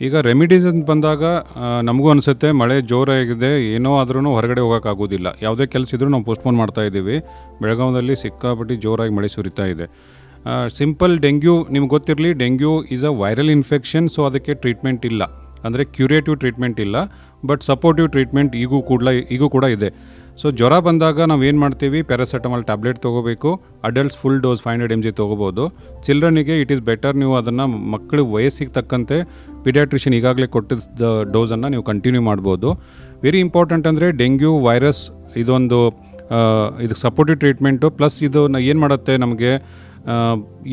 ಈಗ ರೆಮಿಡೀಸ್ ಅಂತ ಬಂದಾಗ ನಮಗೂ ಅನಿಸುತ್ತೆ ಮಳೆ ಜೋರಾಗಿದೆ, ಏನೋ ಆದ್ರೂ ಹೊರಗಡೆ ಹೋಗೋಕ್ಕಾಗೋದಿಲ್ಲ. ಯಾವುದೇ ಕೆಲಸ ಇದ್ರೂ ನಾವು ಪೋಸ್ಟ್ಪೋನ್ ಮಾಡ್ತಾ ಇದ್ದೀವಿ. ಬೆಳಗಾವಿಯಲ್ಲಿ ಸಿಕ್ಕಾಪಟ್ಟಿ ಜೋರಾಗಿ ಮಳೆ ಸುರಿತಾ ಇದೆ. ಸಿಂಪಲ್ ಡೆಂಗ್ಯೂ ನಿಮ್ಗೆ ಗೊತ್ತಿರಲಿ, dengue is a viral infection. So ಅದಕ್ಕೆ ಟ್ರೀಟ್ಮೆಂಟ್ ಇಲ್ಲ, ಅಂದರೆ ಕ್ಯೂರೇಟಿವ್ ಟ್ರೀಟ್ಮೆಂಟ್ ಇಲ್ಲ, ಬಟ್ ಸಪೋರ್ಟಿವ್ ಟ್ರೀಟ್ಮೆಂಟ್ ಈಗೂ ಕೂಡ ಇದೆ. ಸೊ ಜ್ವರ ಬಂದಾಗ ನಾವು ಏನು ಮಾಡ್ತೀವಿ, ಪ್ಯಾರಾಸೆಟಮಾಲ್ ಟ್ಯಾಬ್ಲೆಟ್ ತೊಗೋಬೇಕು. ಅಡಲ್ಟ್ಸ್ ಫುಲ್ ಡೋಸ್ 500 mg ತೊಗೋಬೋದು. ಚಿಲ್ಡ್ರನಿಗೆ ಇಟ್ ಈಸ್ ಬೆಟರ್ ನೀವು ಅದನ್ನು ಮಕ್ಕಳ ವಯಸ್ಸಿಗೆ ತಕ್ಕಂತೆ ಪೀಡಿಯಾಟ್ರಿಷಿಯನ್ ಈಗಾಗಲೇ ಕೊಟ್ಟಿದ್ದ ಡೋಸನ್ನು ನೀವು ಕಂಟಿನ್ಯೂ ಮಾಡ್ಬೋದು. ವೆರಿ ಇಂಪಾರ್ಟೆಂಟ್ ಅಂದರೆ ಡೆಂಗ್ಯೂ ವೈರಸ್ ಇದು ಸಪೋರ್ಟಿವ್ ಟ್ರೀಟ್ಮೆಂಟು. ಪ್ಲಸ್ ಇದು ಏನು ಮಾಡುತ್ತೆ, ನಮಗೆ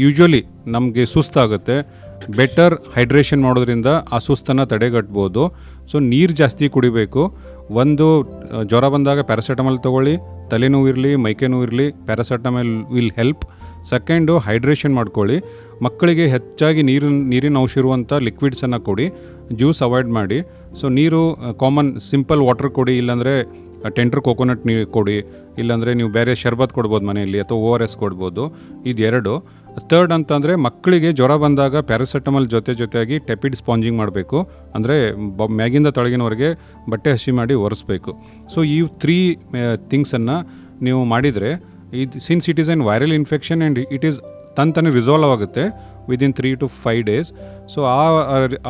ಯೂಶ್ವಲಿ ನಮಗೆ ಸುಸ್ತಾಗುತ್ತೆ. ಬೆಟರ್ ಹೈಡ್ರೇಷನ್ ಮಾಡೋದ್ರಿಂದ ಆ ಸುಸ್ತನ್ನು ತಡೆಗಟ್ಬೋದು. ಸೊ ನೀರು ಜಾಸ್ತಿ ಕುಡಿಬೇಕು. ಒಂದು ಜ್ವರ ಬಂದಾಗ ಪ್ಯಾರಾಸೆಟಮಾಲ್ ತೊಗೊಳ್ಳಿ, ತಲೆನೋವು ಇರಲಿ ಮೈಕೈ ನೋವು ಇರಲಿ, paracetamol will help. Second hydration ಮಾಡ್ಕೊಳ್ಳಿ. ಮಕ್ಕಳಿಗೆ ಹೆಚ್ಚಾಗಿ ನೀರಿನ ಅಂಶ ಇರುವಂಥ ಲಿಕ್ವಿಡ್ಸನ್ನು ಕೊಡಿ, ಜ್ಯೂಸ್ ಅವಾಯ್ಡ್ ಮಾಡಿ. ಸೊ ನೀರು ಕಾಮನ್ ಸಿಂಪಲ್ ವಾಟರ್ ಕೊಡಿ, ಇಲ್ಲಾಂದರೆ ಟೆಂಟ್ರ್ ಕೋಕೋನಟ್ ನೀರು ಕೊಡಿ, ಇಲ್ಲಾಂದರೆ ನೀವು ಬೇರೆ ಶರ್ಬತ್ ಕೊಡ್ಬೋದು ಮನೆಯಲ್ಲಿ, ಅಥವಾ ORS ಕೊಡ್ಬೋದು. ಇದು 2. ಥರ್ಡ್ ಅಂತಂದರೆ ಮಕ್ಕಳಿಗೆ ಜ್ವರ ಬಂದಾಗ ಪ್ಯಾರಾಸೆಟಮಾಲ್ ಜೊತೆಯಾಗಿ ಟೆಪಿಡ್ ಸ್ಪಾಂಜಿಂಗ್ ಮಾಡಬೇಕು. ಅಂದರೆ ಮ್ಯಾಗಿಂದ ತಳಗಿನವರೆಗೆ ಬಟ್ಟೆ ಹಸಿ ಮಾಡಿ ಒರೆಸ್ಬೇಕು. ಸೊ ಈ 3 ಥಿಂಗ್ಸನ್ನು ನೀವು ಮಾಡಿದರೆ, since it is on viral infection and it is ತಾನೇ ರಿಸಾಲ್ವ್ ಆಗುತ್ತೆ ವಿದಿನ್ 3 to 5 days. ಸೊ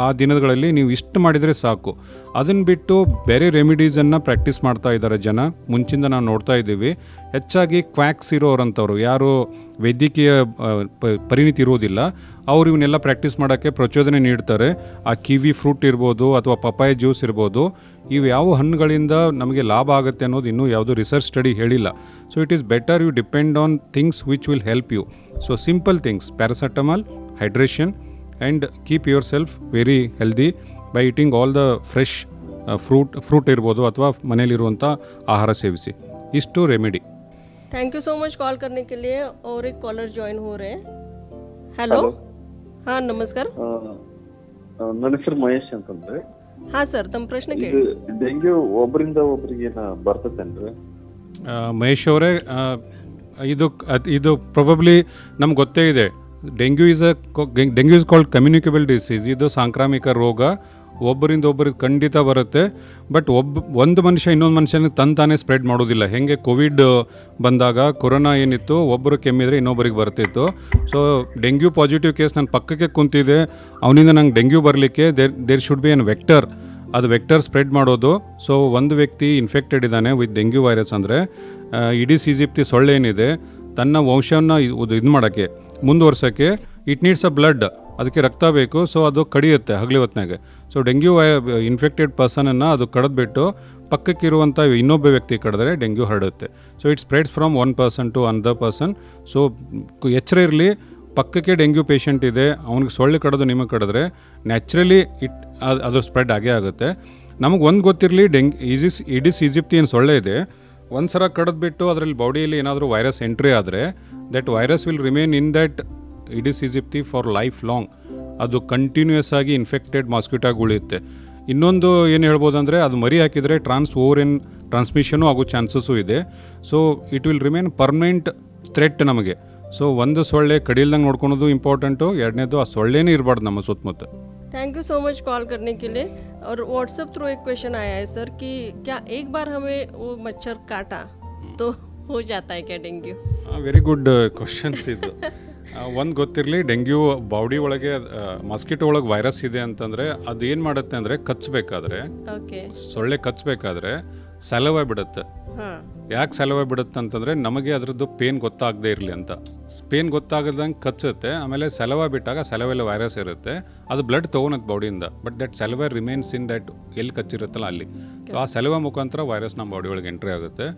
ಆ ದಿನಗಳಲ್ಲಿ ನೀವು ಇಷ್ಟು ಮಾಡಿದರೆ ಸಾಕು. ಅದನ್ನು ಬಿಟ್ಟು ಬೇರೆ ರೆಮಿಡೀಸನ್ನು ಪ್ರಾಕ್ಟೀಸ್ ಮಾಡ್ತಾ ಇದ್ದಾರೆ ಜನ. ಮುಂಚಿಂದ ನಾವು ನೋಡ್ತಾ ಇದ್ದೀವಿ, ಹೆಚ್ಚಾಗಿ ಕ್ವ್ಯಾಕ್ಸ್ ಇರೋರಂಥವ್ರು, ಯಾರು ವೈದ್ಯಕೀಯ ಪರಿಣಿತಿ ಇರೋದಿಲ್ಲ, ಅವ್ರು ಇವನ್ನೆಲ್ಲ ಪ್ರಾಕ್ಟೀಸ್ ಮಾಡೋಕ್ಕೆ ಪ್ರಚೋದನೆ ನೀಡ್ತಾರೆ. ಆ ಕಿವಿ ಫ್ರೂಟ್ ಇರ್ಬೋದು ಅಥವಾ ಪಪಾಯ ಜ್ಯೂಸ್ ಇರ್ಬೋದು, ಇವು ಯಾವ ಹಣ್ಣುಗಳಿಂದ ನಮಗೆ ಲಾಭ ಆಗುತ್ತೆ ಅನ್ನೋದು ಇನ್ನೂ ಯಾವುದೂ ರಿಸರ್ಚ್ ಸ್ಟಡಿ ಹೇಳಿಲ್ಲ. So it is better you depend on things which will help you. So simple things, paracetamol, hydration, and keep yourself very healthy by eating all the fresh fruit ಇರ್ಬೋದು ಅಥವಾ ಮನೆಯಲ್ಲಿರುವಂಥ ಆಹಾರ ಸೇವಿಸಿ. ಇಷ್ಟು remedy. Thank you so much call करने के लिए. और एक कॉलर ज्वाइन हो रहे हैं. हेलो. ಹಾಂ ನಮಸ್ಕಾರ. ನನ್ನ ಹೆಸರು ಮಹೇಶ್ ಅಂತಂದ್ರೆ. ಹಾಂ ಸರ್, ತಮ್ಮ ಪ್ರಶ್ನೆ ಕೇಳಿ. ಡೆಂಗ್ಯೂ ಒಬ್ಬರಿಂದ ಒಬ್ಬರಿಗೆ ಬರ್ತದೇನ್ರಿ? ಮಹೇಶ್ ಅವರೇ, ಇದು ಪ್ರೊಬಬ್ಲಿ ನಮ್ಗೆ ಗೊತ್ತೇ ಇದೆ. Dengue is called communicable disease. ಇದು ಸಾಂಕ್ರಾಮಿಕ ರೋಗ, ಒಬ್ಬರಿಂದ ಒಬ್ಬರಿಗೆ ಖಂಡಿತ ಬರುತ್ತೆ. ಬಟ್ ಒಂದು ಮನುಷ್ಯ ಇನ್ನೊಂದು ಮನುಷ್ಯನಿಗೆ ತಾನೇ ಸ್ಪ್ರೆಡ್ ಮಾಡೋದಿಲ್ಲ. ಹೇಗೆ ಕೋವಿಡ್ ಬಂದಾಗ ಕೊರೋನಾ ಏನಿತ್ತು, ಒಬ್ಬರು ಕೆಮ್ಮಿದ್ರೆ ಇನ್ನೊಬ್ಬರಿಗೆ ಬರ್ತಿತ್ತು. ಸೊ ಡೆಂಗ್ಯೂ ಪಾಸಿಟಿವ್ ಕೇಸ್ ನನ್ನ ಪಕ್ಕಕ್ಕೆ ಕುಂತಿದೆ, ಅವನಿಂದ ನಂಗೆ ಡೆಂಗ್ಯೂ ಬರಲಿಕ್ಕೆ there should be an vector. ಅದು ವೆಕ್ಟರ್ ಸ್ಪ್ರೆಡ್ ಮಾಡೋದು. ಸೊ ಒಂದು ವ್ಯಕ್ತಿ ಇನ್ಫೆಕ್ಟೆಡ್ ಇದ್ದಾನೆ ವಿತ್ ಡೆಂಗ್ಯೂ ವೈರಸ್ ಅಂದರೆ, ಇಡೀಸ್ ಈಜಿಪ್ಟಿ ಸೊಳ್ಳೆ ಏನಿದೆ ತನ್ನ ವಂಶವನ್ನು ಇದು ಮಾಡೋಕ್ಕೆ ಮುಂದುವರ್ಸೋಕ್ಕೆ ಇಟ್ ನೀಡ್ಸ್ ಅ ಬ್ಲಡ್, ಅದಕ್ಕೆ ರಕ್ತ ಬೇಕು. ಸೊ ಅದು ಕಡಿಯುತ್ತೆ ಹಗಲಿ ಹೊತ್ತಿನಾಗೆ. ಸೊ ಡೆಂಗ್ಯೂ ಇನ್ಫೆಕ್ಟೆಡ್ ಪರ್ಸನನ್ನು ಅದು ಕಡಿದ್ಬಿಟ್ಟು ಪಕ್ಕಕ್ಕಿರುವಂಥ ಇನ್ನೊಬ್ಬ ವ್ಯಕ್ತಿ ಕಡಿದ್ರೆ ಡೆಂಗ್ಯೂ ಹರಡುತ್ತೆ. So it spreads from one person to another person. So ಎಚ್ಚರ ಇರಲಿ, ಪಕ್ಕಕ್ಕೆ ಡೆಂಗ್ಯೂ ಪೇಷಂಟ್ ಇದೆ, ಅವ್ನಿಗೆ ಸೊಳ್ಳೆ ಕಡಿದು ನಿಮಗೆ ಕಡಿದ್ರೆ ನ್ಯಾಚುರಲಿ ಅದು ಸ್ಪ್ರೆಡ್ ಆಗೇ ಆಗುತ್ತೆ. ನಮಗೆ ಒಂದು ಗೊತ್ತಿರಲಿ, ಇಡೀಸ್ ಈಜಿಪ್ಟಿ ಏನು ಸೊಳ್ಳೆ ಇದೆ, ಒಂದು ಸಲ ಕಡಿದ್ಬಿಟ್ಟು ಅದರಲ್ಲಿ ಬಾಡಿಯಲ್ಲಿ ಏನಾದರೂ ವೈರಸ್ ಎಂಟ್ರಿ ಆದರೆ that virus will remain in that Aedes aegypti for life long. ಅದು ಕಂಟಿನ್ಯೂಯಸ್ ಆಗಿ ಇನ್ಫೆಕ್ಟೆಡ್ ಮಾಸ್ಕಿಟೋಗೆ ಉಳಿಯುತ್ತೆ. ಇನ್ನೊಂದು ಏನು ಹೇಳ್ಬೋದು ಅಂದರೆ, ಅದು ಮರಿ ಹಾಕಿದರೆ ಟ್ರಾನ್ಸ್ಮಿಷನು ಆಗೋ ಚಾನ್ಸಸ್ಸು ಇದೆ. So it will remain permanent threat ನಮಗೆ. ಸೊ ಒಂದು ಸೊಳ್ಳೆ ಕಡಿಲ್ದಂಗೆ ನೋಡ್ಕೊಳೋದು ಇಂಪಾರ್ಟೆಂಟು. ಎರಡನೇದು ಆ ಸೊಳ್ಳೆನೇ ಇರಬಾರ್ದು ನಮ್ಮ ಸುತ್ತಮುತ್ತ. Thank you so much call करने के लिए. और व्हाट्सएप थ्रू एक क्वेश्चन आया है सर कि क्या एक बार हमें वो मच्छर काटा तो हो जाता है क्या डेंगू? ವೆರಿ ಗುಡ್ ಕ್ವಶನ್ಸ್ ಇದು. ಒಂದು ಗೊತ್ತಿರಲಿ, ಡೆಂಗ್ಯೂ ಬಾಡಿ ಒಳಗೆ ಮಾಸ್ಕಿಟೋ ಒಳಗೆ ವೈರಸ್ ಇದೆ ಅಂತಂದರೆ ಅದು ಏನು ಮಾಡುತ್ತೆ ಅಂದರೆ, ಕಚ್ಚಬೇಕಾದ್ರೆ ಸೊಳ್ಳೆ ಕಚ್ಚಬೇಕಾದ್ರೆ ಸಲವ ಬಿಡುತ್ತೆ. ಯಾಕೆ ಸಲವ ಬಿಡುತ್ತೆ ಅಂತಂದರೆ, ನಮಗೆ ಅದರದ್ದು ಪೇನ್ ಗೊತ್ತಾಗದೇ ಇರಲಿ ಅಂತ. ಪೇನ್ ಗೊತ್ತಾಗದಂಗೆ ಕಚ್ಚುತ್ತೆ. ಆಮೇಲೆ ಸಲವ ಬಿಟ್ಟಾಗ ಸಲವೆಲ್ಲ ವೈರಸ್ ಇರುತ್ತೆ, ಅದು ಬ್ಲಡ್ ತೊಗೊಳತ್ತೆ ಬಾಡಿಯಿಂದ. But that saliva remains in that ಎಲ್ಲಿ ಕಚ್ಚಿರುತ್ತಲ್ಲ ಅಲ್ಲಿ. ಸೊ ಆ ಸಲವ ಮುಖಾಂತರ ವೈರಸ್ ನಮ್ಮ ಬಾಡಿ ಒಳಗೆ ಎಂಟ್ರಿ ಆಗುತ್ತೆ.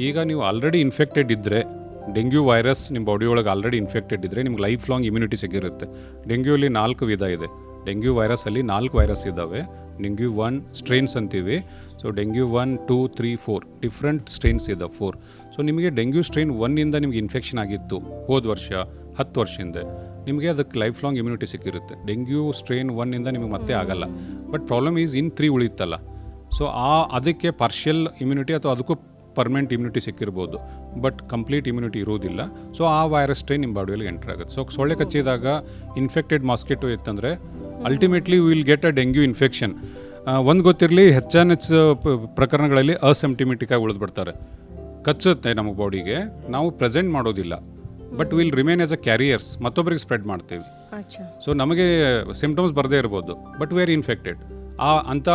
ಈಗ ನೀವು ಆಲ್ರೆಡಿ ಇನ್ಫೆಕ್ಟೆಡ್ ಇದ್ದರೆ, ಡೆಂಗ್ಯೂ ವೈರಸ್ ನಿಮ್ಮ ಬಾಡಿ ಒಳಗೆ ಆಲ್ರೆಡಿ ಇನ್ಫೆಕ್ಟೆಡ್ ಇದ್ದರೆ ನಿಮ್ಗೆ ಲೈಫ್ ಲಾಂಗ್ ಇಮ್ಯುನಿಟಿ ಸಿಗಿರುತ್ತೆ. ಡೆಂಗ್ಯೂಲಿ 4 ವಿಧ ಇದೆ. ಡೆಂಗ್ಯೂ ವೈರಸಲ್ಲಿ 4 ವೈರಸ್ ಇದ್ದಾವೆ. ಡೆಂಗ್ಯೂ 1 ಸ್ಟ್ರೈನ್ಸ್ ಅಂತೀವಿ. ಸೊ ಡೆಂಗ್ಯೂ 1, 2, 3, 4 ಡಿಫ್ರೆಂಟ್ ಸ್ಟ್ರೈನ್ಸ್ ಇದ್ದಾವೆ, 4. ಸೊ ನಿಮಗೆ ಡೆಂಗ್ಯೂ ಸ್ಟ್ರೈನ್ 1ಇಂದ ನಿಮಗೆ ಇನ್ಫೆಕ್ಷನ್ ಆಗಿತ್ತು ಹೋದ ವರ್ಷ 10 ವರ್ಷದಿಂದ, ನಿಮಗೆ ಅದಕ್ಕೆ ಲೈಫ್ ಲಾಂಗ್ ಇಮ್ಯುನಿಟಿ ಸಿಕ್ಕಿರುತ್ತೆ. ಡೆಂಗ್ಯೂ ಸ್ಟ್ರೈನ್ 1ಇಂದ ನಿಮಗೆ ಮತ್ತೆ ಆಗಲ್ಲ. ಬಟ್ ಪ್ರಾಬ್ಲಮ್ ಈಸ್ ಇನ್ 3 ಉಳಿಯುತ್ತಲ್ಲ. ಸೊ ಅದಕ್ಕೆ ಪಾರ್ಷಿಯಲ್ ಇಮ್ಯುನಿಟಿ ಅಥವಾ ಅದಕ್ಕೂ ಪರ್ಮನೆಂಟ್ ಇಮ್ಯುನಿಟಿ ಸಿಕ್ಕಿರ್ಬೋದು, ಬಟ್ ಕಂಪ್ಲೀಟ್ ಇಮ್ಯುನಿಟಿ ಇರೋದಿಲ್ಲ. ಸೊ ಆ ವೈರಸ್ ಸ್ಟ್ರೈನ್ ನಿಮ್ಮ ಬಾಡಿಯಲ್ಲಿ ಎಂಟರ್ ಆಗುತ್ತೆ. ಸೊ ಸೊಳ್ಳೆ ಕಚ್ಚಿದಾಗ ಇನ್ಫೆಕ್ಟೆಡ್ ಮಾಸ್ಕಿಟೋ ಇತ್ತಂದರೆ ultimately will get a dengue infection. ಒಂದು ಗೊತ್ತಿರಲಿ, ಹೆಚ್ಚು ಪ್ರಕರಣಗಳಲ್ಲಿ ಅಸಿಂಪ್ಟಮೆಟಿಕ್ ಆಗಿ ಉಳಿದ್ಬಿಡ್ತಾರೆ. ಕಚ್ಚುತ್ತೆ ನಮಗೆ ಬಾಡಿಗೆ, ನಾವು ಪ್ರೆಸೆಂಟ್ ಮಾಡೋದಿಲ್ಲ, but will remain as a carriers, ಮತ್ತೊಬ್ಬರಿಗೆ ಸ್ಪ್ರೆಡ್ ಮಾಡ್ತೀವಿ. ಸೊ ನಮಗೆ ಸಿಂಪ್ಟಮ್ಸ್ ಬರದೇ ಇರ್ಬೋದು, ಬಟ್ ವಿ ಆರ್ ಇನ್ಫೆಕ್ಟೆಡ್. ಅಂಥ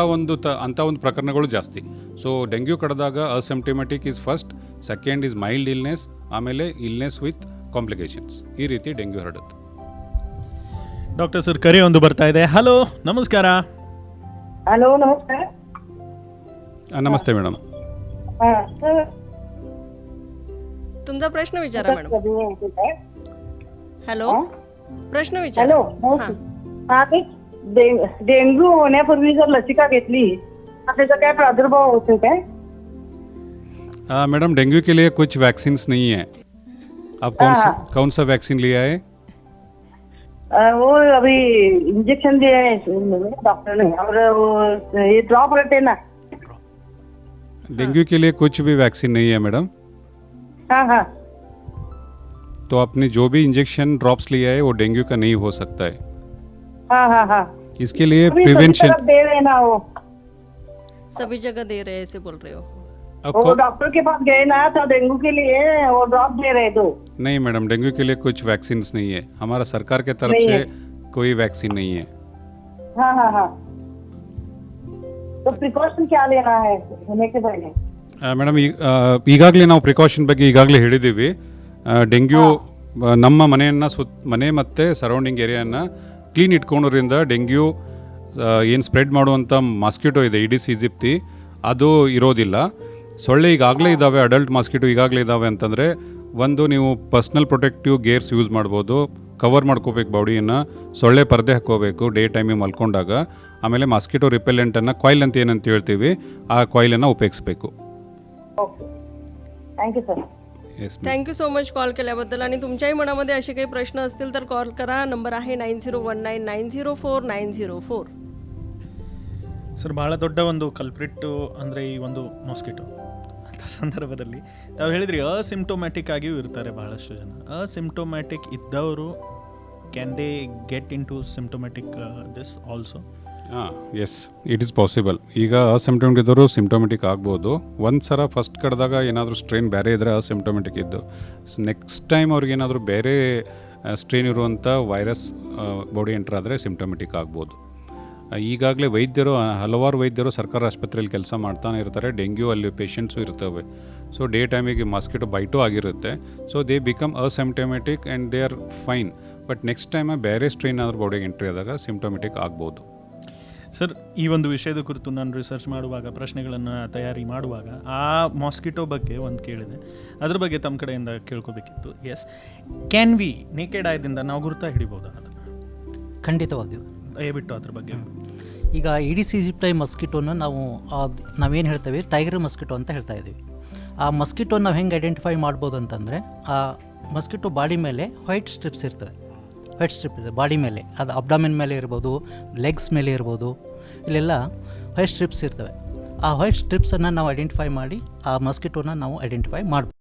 ಒಂದು ಪ್ರಕರಣಗಳು ಜಾಸ್ತಿ. ಸೊ ಡೆಂಗ್ಯೂ ಕಡಿದಾಗ asymptomatic is first, second is mild illness, ಆಮೇಲೆ ಇಲ್ನೆಸ್ ವಿತ್ ಕಾಂಪ್ಲಿಕೇಶನ್ಸ್. ಈ ರೀತಿ ಡೆಂಗ್ಯೂ ಹರಡುತ್ತೆ. ಡಾಕ್ಟರ್ ಸರ್, ಕರೆ ಒಂದು ಬರ್ತಾ ಇದೆ. ಹಲೋ, ನಮಸ್ಕಾರ. ಹಲೋ, ನಮಸ್ಕಾರ. ನಮಸ್ತೆ ಮೇಡಮ್. तुमचा प्रश्न विचारा मॅडम. हॅलो, प्रश्न विचारा. हॅलो, हा, ते डेंग्यू होण्यापूर्वी जर लसिका घेतली तर त्याचा काय प्रादुर्भाव होतो काय? मैडम, डेंगू के लिए कुछ वैक्सीन्स नहीं है. आप कौन सा वैक्सीन लिया है? वो अभी इंजेक्शन दिया है डॉक्टर ने, और वो ये ड्रॉप रहते ना. डेंगू के लिए कुछ भी वैक्सीन नहीं है मैडम. हाँ हाँ. तो आपने जो भी इंजेक्शन ड्रॉप्स लिया है वो डेंगू का नहीं हो सकता है. हाँ हाँ हाँ. इसके लिए अभी प्रिवेंशन सभी तरफ दे रहे ना वो. सभी जगह दे रहे हैं ऐसे बोल रहे हो? वो डॉक्टर के पास गए ना, तो डेंगू के लिए वो ड्रॉप दे रहे दो. नहीं मैडम, डेंगू के लिए कुछ वैक्सीन्स नहीं है. हमारा सरकार के तरफ से कोई वैक्सीन नहीं है. हाँ हाँ हाँ. तो प्रिकॉशन क्या लेना है होने के पहले? ಮೇಡಮ್, ಈಗಾಗಲೇ ನಾವು ಪ್ರಿಕಾಷನ್ ಬಗ್ಗೆ ಈಗಾಗಲೇ ಹೇಳಿದ್ದೀವಿ. ಡೆಂಗ್ಯೂ ನಮ್ಮ ಮನೆ ಮತ್ತು ಸರೌಂಡಿಂಗ್ ಏರಿಯಾನ ಕ್ಲೀನ್ ಇಟ್ಕೊಳ್ಳೋದ್ರಿಂದ ಡೆಂಗ್ಯೂ ಏನು ಸ್ಪ್ರೆಡ್ ಮಾಡುವಂಥ ಮಾಸ್ಕಿಟೋ ಇದೆ, ಇಡಿಸ್ ಈಜಿಪ್ಟಿ, ಅದು ಇರೋದಿಲ್ಲ. ಸೊಳ್ಳೆ ಈಗಾಗಲೇ ಇದ್ದಾವೆ, ಅಡಲ್ಟ್ ಮಾಸ್ಕಿಟೋ ಈಗಾಗಲೇ ಇದ್ದಾವೆ ಅಂತಂದರೆ, ಒಂದು ನೀವು ಪರ್ಸ್ನಲ್ ಪ್ರೊಟೆಕ್ಟಿವ್ ಗೇರ್ಸ್ ಯೂಸ್ ಮಾಡ್ಬೋದು, ಕವರ್ ಮಾಡ್ಕೋಬೇಕು ಬಾಡಿಯನ್ನು, ಸೊಳ್ಳೆ ಪರದೆ ಹಾಕ್ಕೋಬೇಕು ಡೇ ಟೈಮಿಗೆ ಮಲ್ಕೊಂಡಾಗ. ಆಮೇಲೆ ಮಾಸ್ಕಿಟೋ ರಿಪೆಲೆಂಟನ್ನು, ಕಾಯಿಲ್ ಅಂತ ಏನಂತ ಹೇಳ್ತೀವಿ, ಆ ಕಾಯಿಲನ್ನು ಉಪಯೋಗಿಸ್ಬೇಕು. Okay, thank you sir. Thank you so much call केल्याबद्दल. आणि तुमच्याही मनामध्ये असे काही प्रश्न असतील तर कॉल करा. नंबर आहे 9019904904. ಸರ್, ಭಾಳ ದೊಡ್ಡ ಒಂದು ಕಲ್ಪ್ರಿಟ್ಟು ಅಂದರೆ ಈ ಒಂದು ಮಾಸ್ಕಿಟೋ ಅಂತ ಸಂದರ್ಭದಲ್ಲಿ ತಾವು ಹೇಳಿದ್ರಿ ಅಸಿಂಪ್ಟೊಮ್ಯಾಟಿಕ್ ಆಗಿಯೂ ಇರ್ತಾರೆ ಭಾಳಷ್ಟು ಜನ. ಅಸಿಂಪ್ಟೊಮ್ಯಾಟಿಕ್ ಇದ್ದವರು can they get in to symptomatic this also? Yes, it is possible. ಈಗ ಅಸಿಂಪ್ಟಮೆಟಿಕ್ ಇದ್ದವರು ಸಿಂಪ್ಟೊಮೆಟಿಕ್ ಆಗ್ಬೋದು. ಒಂದು ಸಲ ಫಸ್ಟ್ ಕಡ್ದಾಗ ಏನಾದರೂ ಸ್ಟ್ರೈನ್ ಬೇರೆ ಇದ್ದರೆ ಅಸಿಂಪ್ಟೊಮೆಟಿಕ್ ಇದ್ದು, ನೆಕ್ಸ್ಟ್ ಟೈಮ್ ಅವ್ರಿಗೇನಾದರೂ ಬೇರೆ ಸ್ಟ್ರೈನ್ ಇರುವಂಥ ವೈರಸ್ ಬಾಡಿ ಎಂಟರ್ ಆದರೆ ಸಿಂಪ್ಟೊಮೆಟಿಕ್ ಆಗ್ಬೋದು. ಈಗಾಗಲೇ ಹಲವಾರು ವೈದ್ಯರು ಸರ್ಕಾರಿ ಆಸ್ಪತ್ರೆಯಲ್ಲಿ ಕೆಲಸ ಮಾಡ್ತಾನೆ ಇರ್ತಾರೆ. ಡೆಂಗ್ಯೂ ಅಲ್ಲಿ ಪೇಷಂಟ್ಸು ಇರ್ತವೆ. ಸೊ ಡೇ ಟೈಮಿಗೆ ಮಾಸ್ಕಿಟೋ ಬೈಟು ಆಗಿರುತ್ತೆ. So they become asymptomatic and they are fine. But next time ಬೇರೆ ಸ್ಟ್ರೈನ್ ಆದರೂ ಬಾಡಿಗೆ ಎಂಟ್ರಿ ಆದಾಗ ಸಿಂಪ್ಟೊಮೆಟಿಕ್ ಆಗ್ಬೋದು. ಸರ್, ಈ ಒಂದು ವಿಷಯದ ಕುರಿತು ನಾನು ರಿಸರ್ಚ್ ಮಾಡುವಾಗ, ಪ್ರಶ್ನೆಗಳನ್ನು ತಯಾರಿ ಮಾಡುವಾಗ ಆ ಮಾಸ್ಕಿಟೋ ಬಗ್ಗೆ ಒಂದು ಕೇಳಿದೆ. ಅದ್ರ ಬಗ್ಗೆ ತಮ್ಮ ಕಡೆಯಿಂದ ಕೇಳ್ಕೋಬೇಕಿತ್ತು. ಎಸ್, ಕ್ಯಾನ್ ವಿ ನೇಕೆಡ್ ಐದಿಂದ ನಾವು ಗುರುತಾ ಹಿಡಿಬೋದಾ ಅದನ್ನು? ಖಂಡಿತವಾಗಿಯೂ. ದಯವಿಟ್ಟು ಅದ್ರ ಬಗ್ಗೆ. ಈಗ ಇಡಿಸ್ ಈಜಿಪ್ಟೈ ಮಸ್ಕಿಟೋನ ನಾವೇನು ಹೇಳ್ತೇವೆ, ಟೈಗರ್ ಮಸ್ಕಿಟೋ ಅಂತ ಹೇಳ್ತಾ ಇದ್ದೀವಿ. ಆ ಮಸ್ಕಿಟೋ ನಾವು ಹೆಂಗೆ ಐಡೆಂಟಿಫೈ ಮಾಡ್ಬೋದು ಅಂತಂದರೆ, ಆ ಮಸ್ಕಿಟೋ ಬಾಡಿ ಮೇಲೆ ವೈಟ್ ಸ್ಟ್ರಿಪ್ಸ್ ಇರ್ತವೆ. ವೈಟ್ ಸ್ಟ್ರಿಪ್ ಇದೆ ಬಾಡಿ ಮೇಲೆ, ಅದು ಅಬ್ಡಾಮಿನ್ ಮೇಲೆ ಇರ್ಬೋದು, ಲೆಗ್ಸ್ ಮೇಲೆ ಇರ್ಬೋದು, ಇಲ್ಲೆಲ್ಲ ವೈಟ್ ಸ್ಟ್ರಿಪ್ಸ್ ಇರ್ತವೆ. ಆ ವೈಟ್ ಸ್ಟ್ರಿಪ್ಸನ್ನು ನಾವು ಐಡೆಂಟಿಫೈ ಮಾಡಿ ಆ ಮಸ್ಕಿಟೋನ ನಾವು ಐಡೆಂಟಿಫೈ ಮಾಡ್ಬೋದು.